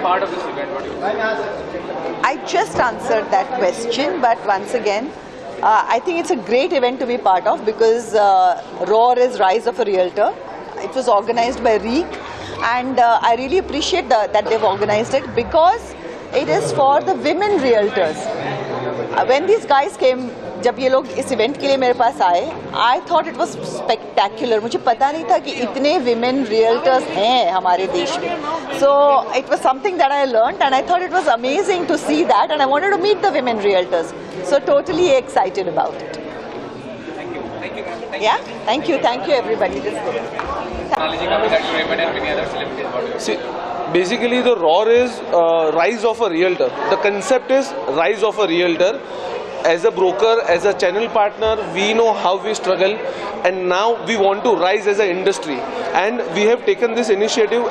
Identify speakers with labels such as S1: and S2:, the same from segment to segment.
S1: part of this event? What do you think?
S2: I just answered that question, but once again, I think it's a great event to be part of because ROAR is Rise of a Realtor. It was organized by REEC, and I really appreciate that they've organized it because it is for the women realtors. When these guys came, जब ये लोग इस event के लिए मेरे पास आए, I thought it was spectacular. मुझे पता नहीं था कि इतने women realtors हैं हमारे देश में. So it was something that I learned, and I thought it was amazing to see that, and I wanted to meet the women realtors. So totally excited about it.
S1: Thank you. Thank you.
S2: Yeah, thank you everybody.
S3: See, basically the ROAR is Rise of a Realtor. The concept is Rise of a Realtor. As a broker, as a channel partner, we know how we struggle, and now we want to rise as an industry. And we have taken this initiative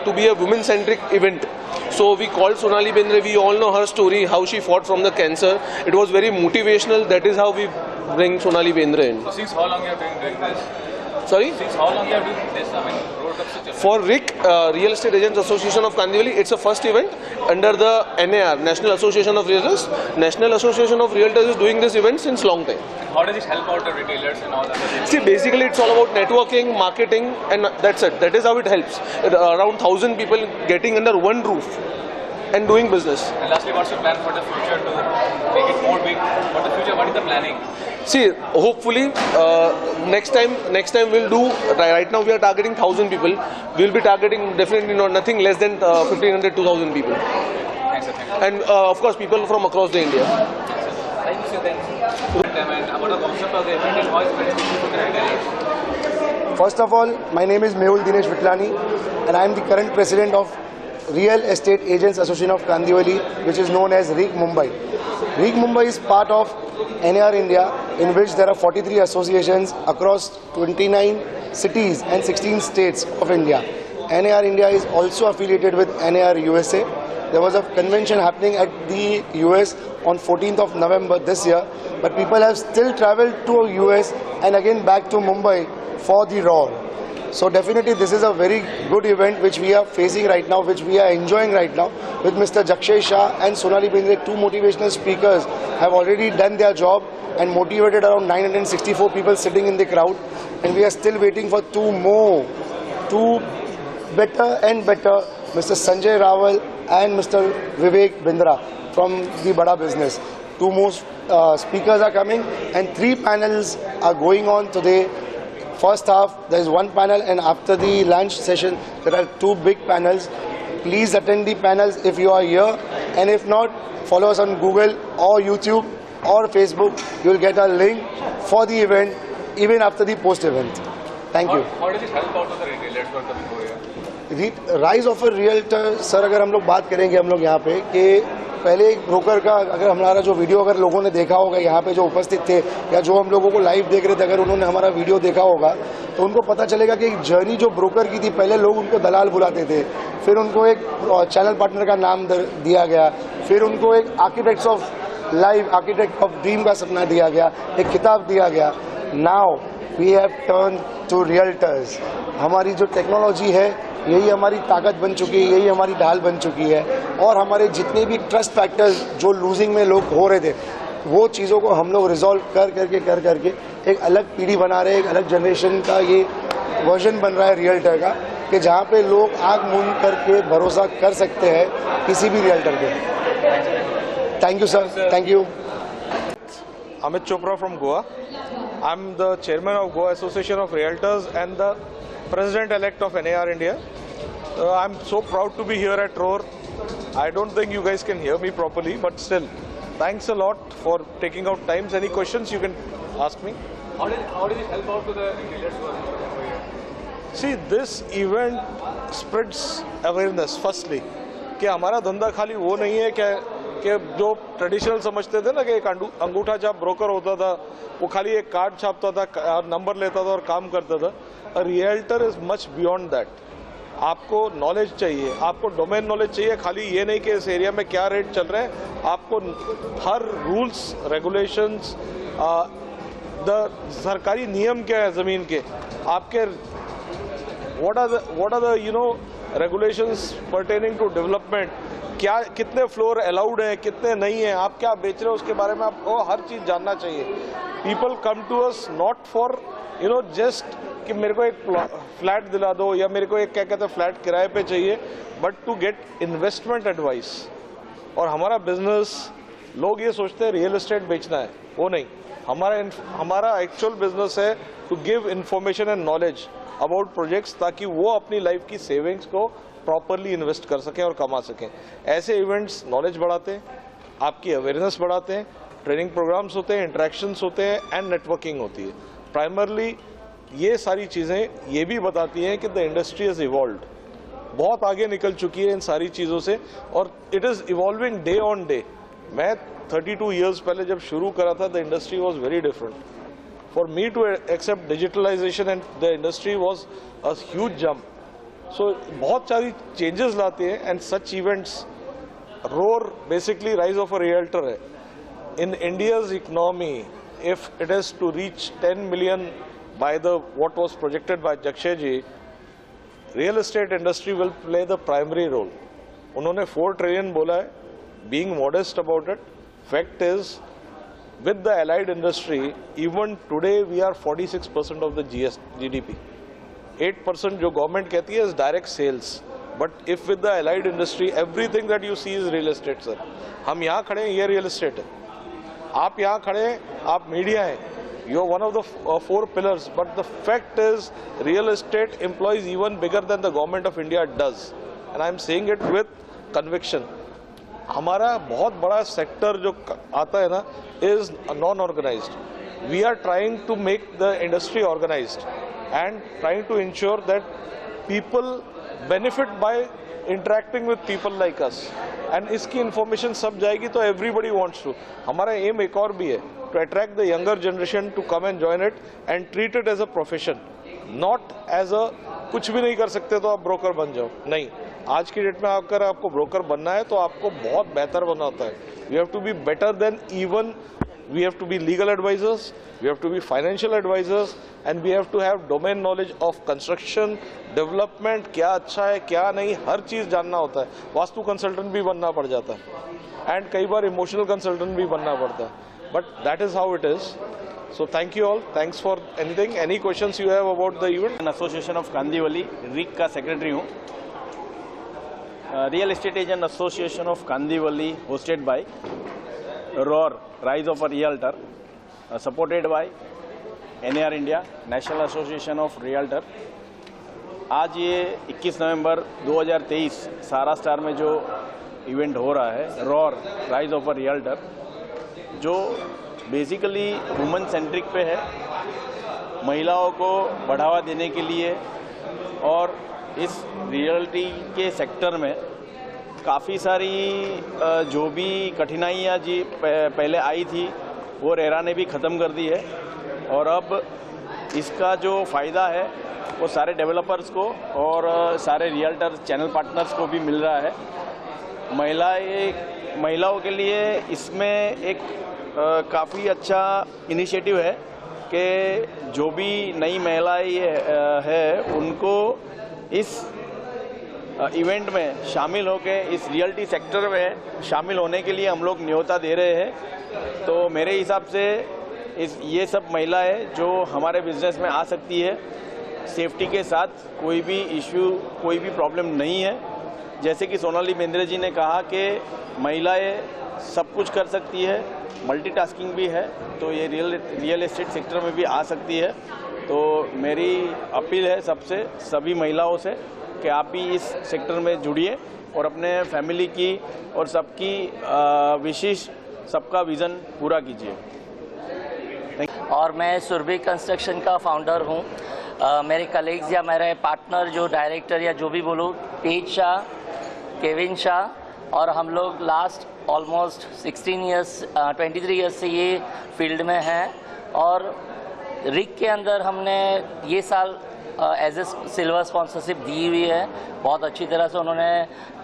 S3: to be a women-centric event. So we called Sonali Bendre. We all know her story, how she fought from the cancer. It was very motivational. That is how we bring Sonali Bendre in.
S1: So since how long you have been doing this?
S3: Sorry?
S1: Since how long you have been doing this? I mean, World Cup se chala.
S3: For RIC, Real Estate Agents Association of Kandivali, it's a first event under the NAR, National Association of Realtors. National Association of Realtors is doing this event since long time.
S1: How does it help out the retailers and all that?
S3: See, basically it's all about networking, marketing, and that's it. That is how it helps. Around 1,000 people getting under one roof and doing business.
S1: And lastly, what's your plan for the future to make it more big? For the future, what is the planning?
S3: See, hopefully next time we'll do. Right now we are targeting 1,000 people. We'll be targeting definitely nothing less than 1,500 to 2,000 people.
S1: Thanks, sir.
S3: And of course people from across the India.
S1: Thank you, then. And about the concept of the event and how it's beneficial for the retailers.
S4: First of all, my name is Mehul Dinesh Vitlani, and I am the current president of Real Estate Agents Association of Kandivali, which is known as REEC Mumbai. REEC Mumbai is part of NAR India, in which there are 43 associations across 29 cities and 16 states of India. NAR India is also affiliated with NAR USA. There was a convention happening at the US on 14th of November this year, but people have still traveled to US and again back to Mumbai for the ROAR. So definitely this is a very good event which we are facing right now, which we are enjoying right now with Mr. Jakshay Shah and Sonali Bendre. Two motivational speakers have already done their job and motivated around 964 people sitting in the crowd, and we are still waiting for two more, two better and better, Mr. Sanjay Rawal and Mr. Vivek Bindra from the Bada Business. Two more speakers are coming and 3 panels are going on today. First half, there is 1 panel, and after the lunch session, there are 2 big panels. Please attend the panels if you are here, and if not, follow us on Google or YouTube or Facebook. You will get a link for the event even after the post-event. Thank you.
S1: How does it help out to the retailers who are coming over here?
S4: Rise of a realtor, sir अगर हम लोग बात करेंगे हम लोग यहाँ पे कि पहले एक ब्रोकर का, अगर हमारा जो वीडियो अगर लोगों ने देखा होगा यहाँ पे जो उपस्थित थे या जो हम लोगों को लाइव देख रहे थे, अगर उन्होंने हमारा वीडियो देखा होगा तो उनको पता चलेगा कि एक जर्नी जो ब्रोकर की थी, पहले लोग उनको दलाल बुलाते थे, फिर उनको एक चैनल पार्टनर का नाम दिया गया, फिर उनको एक architects of life, architect of dream का सपना दिया गया, एक किताब दिया गया. Now we have turn to realtors. हमारी जो टेक्नोलॉजी है यही हमारी ताकत बन चुकी है, यही हमारी ढाल बन चुकी है, और हमारे जितने भी ट्रस्ट फैक्टर्स जो लूजिंग में लोग हो रहे थे वो चीज़ों को हम लोग रिजॉल्व कर करके एक अलग पीढ़ी बना रहे हैं. एक अलग जनरेशन का ये वर्जन बन रहा है रियल्टर का, कि जहाँ पे लोग आँख मूंद करके भरोसा कर सकते हैं किसी भी रियल्टर पे. Thank you sir. Thank you.
S5: Amit Chopra from Goa. I'm the chairman of Goa Association of Realtors and the president-elect of NAR India. I'm so proud to be here at ROAR. I don't think you guys can hear me properly, but still, thanks a lot for taking out time. Any questions you can ask me?
S1: How did it help out to the retailers who are coming over here?
S5: See, this event spreads awareness firstly. कि हमारा धंधा खाली वो नहीं है कि जो traditional समझते थे ना कि एक अंगूठा छाप ब्रोकर होता था, वो खाली एक कार्ड छापता था, नंबर लेता था और काम करता था. A realtor is much beyond that. आपको नॉलेज चाहिए, आपको डोमेन नॉलेज चाहिए. खाली ये नहीं कि इस एरिया में क्या रेट चल रहे हैं, आपको हर रूल्स रेगुलेशंस, द सरकारी नियम क्या है ज़मीन के, आपके what are the regulations pertaining to development, क्या कितने फ्लोर अलाउड हैं, कितने नहीं हैं, आप क्या बेच रहे हो उसके बारे में आपको हर चीज़ जानना चाहिए. People come to us not for just कि मेरे को एक फ्लैट दिला दो या मेरे को एक क्या कहते हैं फ्लैट किराए पे चाहिए, but to get investment advice. और हमारा बिजनेस, लोग ये सोचते हैं रियल एस्टेट बेचना है, वो नहीं. हमारा एक्चुअल बिजनेस है to give information and knowledge about projects, ताकि वो अपनी लाइफ की सेविंग्स को प्रॉपरली इन्वेस्ट कर सकें और कमा सकें. ऐसे इवेंट्स नॉलेज बढ़ाते हैं, आपकी अवेयरनेस बढ़ाते हैं, ट्रेनिंग प्रोग्राम्स होते हैं, इंटरेक्शंस होते हैं एंड नेटवर्किंग होती है. प्राइमरली ये सारी चीज़ें ये भी बताती हैं कि द इंडस्ट्री इज़ इवॉल्व्ड, बहुत आगे निकल चुकी है इन सारी चीज़ों से, और it is evolving day on day. मैं 32 ईयर्स पहले जब शुरू करा था, the industry was very different. For me to accept digitalisation and the industry was a huge jump. So बहुत सारी चेंजेस लाते हैं and such events. ROR basically rise of a realtor है. In India's economy, if it is to reach 10 million by the what was projected by Jakshay ji, real estate industry will play the primary role. उन्होंने 4 trillion बोला है, being modest about it. Fact is, with the allied industry, even today we are 46% of the GDP. 8% जो government कहती है is direct sales. But if with the allied industry, everything that you see is real estate, sir. हम यहाँ खड़े हैं, ये real estate है. आप यहाँ खड़े हैं, आप मीडिया हैं, you are one of the 4 pillars, but the fact is real estate employs even bigger than the government of India does, and I am saying it with conviction. हमारा बहुत बड़ा सेक्टर जो आता है ना is non organized. We are trying to make the industry organized and trying to ensure that people benefit by interacting with people like us. And इसकी information सब जाएगी तो एवरीबडी वांट्स टू. हमारा एम एक और भी है, to attract the younger generation to come and join it and treat it as a profession, not as a कुछ भी नहीं कर सकते तो आप ब्रोकर बन जाओ. नहीं, आज की डेट में अगर आपको ब्रोकर बनना है तो आपको बहुत बेहतर बनना होता है. You have to be better than even, we have to be legal advisors, we have to be financial advisors, and we have to have domain knowledge of construction, development, क्या अच्छा है क्या नहीं, हर चीज़ जानना होता है. वास्तु कंसल्टेंट भी बनना पड़ जाता है एंड कई बार इमोशनल कंसल्टेंट भी बनना पड़ता है, but that is how it is. So thank you all. Thanks for anything. Any questions you have about the event?
S6: Association of Kandivali रिक का सेक्रेटरी हूँ. Real estate agent association of Kandivali hosted by ROR, Rise of a Realtor, supported by NAR India, National Association of Realtor. आज ये 21 नवंबर 2023 सारा star में जो event हो रहा है, ROR, Rise of a Realtor, जो बेसिकली वुमेन सेंट्रिक पे है, महिलाओं को बढ़ावा देने के लिए, और इस रियल्टी के सेक्टर में काफ़ी सारी जो भी कठिनाइयाँ जी पहले आई थी वो रेरा ने भी ख़त्म कर दी है, और अब इसका जो फ़ायदा है वो सारे डेवलपर्स को और सारे रियल्टर चैनल पार्टनर्स को भी मिल रहा है. महिलाओं के लिए इसमें एक काफ़ी अच्छा इनिशिएटिव है कि जो भी नई महिलाएं है उनको इस इवेंट में शामिल होकर इस रियल्टी सेक्टर में शामिल होने के लिए हम लोग न्योता दे रहे हैं. तो मेरे हिसाब से ये सब महिलाएं जो हमारे बिजनेस में आ सकती है, सेफ्टी के साथ कोई भी इश्यू, कोई भी प्रॉब्लम नहीं है. जैसे कि सोनाली बेंद्रे जी ने कहा कि महिलाएं सब कुछ कर सकती है, मल्टीटास्किंग भी है, तो ये रियल एस्टेट सेक्टर में भी आ सकती है. तो मेरी अपील है सबसे, सभी महिलाओं से, कि आप भी इस सेक्टर में जुड़िए और अपने फैमिली की और सबकी विशेष सबका विज़न पूरा कीजिए.
S7: और मैं सुरभि कंस्ट्रक्शन का फाउंडर हूँ. मेरे कलीग्स या मेरे पार्टनर जो डायरेक्टर या जो भी बोलो, तेज शाह, केविन शाह, और हम लोग लास्ट ऑलमोस्ट 23 ईयर्स से ये फील्ड में हैं. और रिक के अंदर हमने ये साल एज ए सिल्वर स्पॉन्सरशिप दी हुई है. बहुत अच्छी तरह से उन्होंने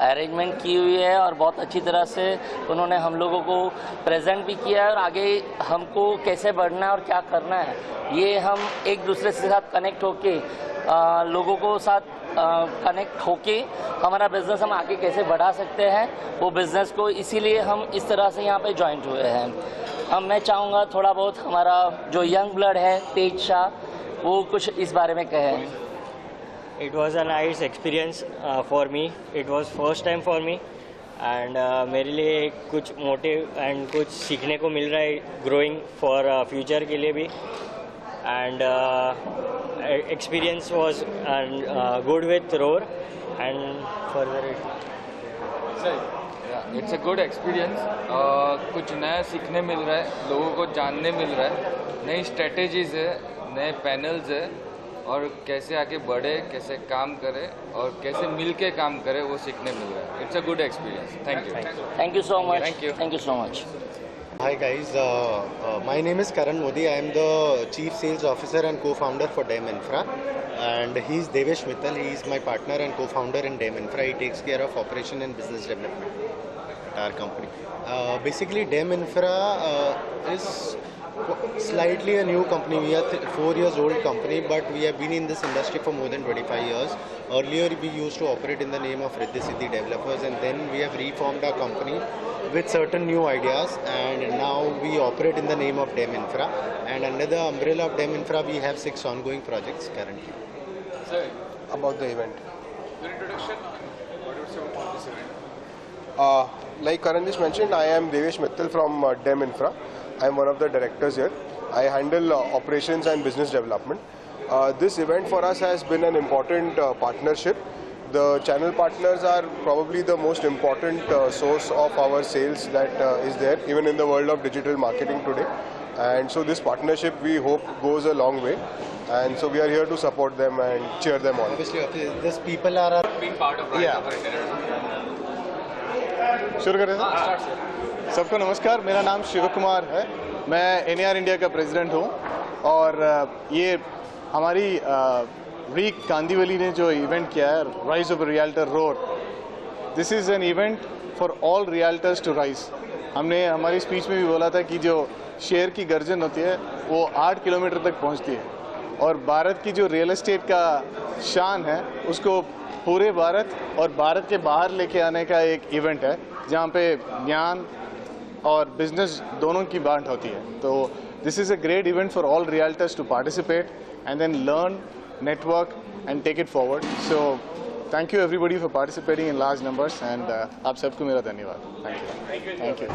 S7: अरेंजमेंट की हुई है और बहुत अच्छी तरह से उन्होंने हम लोगों को प्रेजेंट भी किया है, और आगे हमको कैसे बढ़ना है और क्या करना है ये हम एक दूसरे के साथ कनेक्ट होके लोगों को साथ कनेक्ट होके हमारा बिज़नेस हम आगे कैसे बढ़ा सकते हैं वो बिज़नेस को, इसीलिए हम इस तरह से यहाँ पे ज्वाइंट हुए हैं। अब मैं चाहूँगा थोड़ा बहुत हमारा जो यंग ब्लड है तेज शाह वो कुछ इस बारे में कहें।
S8: It was a nice experience for me. It was first time for me and मेरे लिए कुछ मोटिव एंड कुछ सीखने को मिल रहा है ग्रोइंग फॉर फ्यूचर के लिए भी। And experience was good with Roar and further
S9: it's a good experience. कुछ नया सीखने मिल रहा है, लोगों को जानने मिल रहा है, नई स्ट्रेटेजीज है, नए पैनल्स है और कैसे आगे बढ़े, कैसे काम करे और कैसे मिल के काम करे वो सीखने मिल रहा है। It's a good experience. Thank
S7: you so much.
S9: Thank you so much.
S10: Hi guys, my name is Karan Modi. I am the Chief Sales Officer and co-founder for DEM Infra, and he is Devesh Mittal. He is my partner and co-founder in DEM Infra. He takes care of operation and business development at our company. Basically, DEM Infra is slightly a new company. We are 4 years old company, but we have been in this industry for more than 25 years. Earlier, we used to operate in the name of Riddhi Siddhi Developers, and then we have reformed our company with certain new ideas, and now we operate in the name of DEM Infra, and under the umbrella of DEM Infra we have 6 ongoing projects currently.
S1: Sir,
S5: About the event.
S1: your introduction, what would you say about this event?
S5: Like Karan just mentioned, I am Devesh Mittal from DEM Infra. I am one of the directors here. I handle operations and business development. This event for us has been an important partnership. The channel partners are probably the most important source of our sales that is there, even in the world of digital marketing today. And so this partnership, we hope, goes a long way. And so we are here to support them and cheer them on.
S10: Obviously, these people are
S1: Being part of Rise of India.
S5: शुरू करें
S1: हाँ, start sir.
S5: सबको नमस्कार। मेरा नाम शिव कुमार है, मैं NAR India का प्रेसिडेंट हूँ और ये हमारी रीक कांदीवली ने जो इवेंट किया है, rise of realtor roar, this is an event for all realtors to rise. हमने हमारी स्पीच में भी बोला था कि जो शेयर की गर्जन होती है वो 8 किलोमीटर तक पहुंचती है, और भारत की जो रियल एस्टेट का शान है उसको पूरे भारत और भारत के बाहर लेके आने का एक इवेंट है जहाँ पे ज्ञान और बिजनेस दोनों की बांट होती है। तो this is a great event for all realtors to participate and then learn, network and take it forward. So thank you everybody for participating in large numbers, and आप सबको मेरा धन्यवाद। Thank you.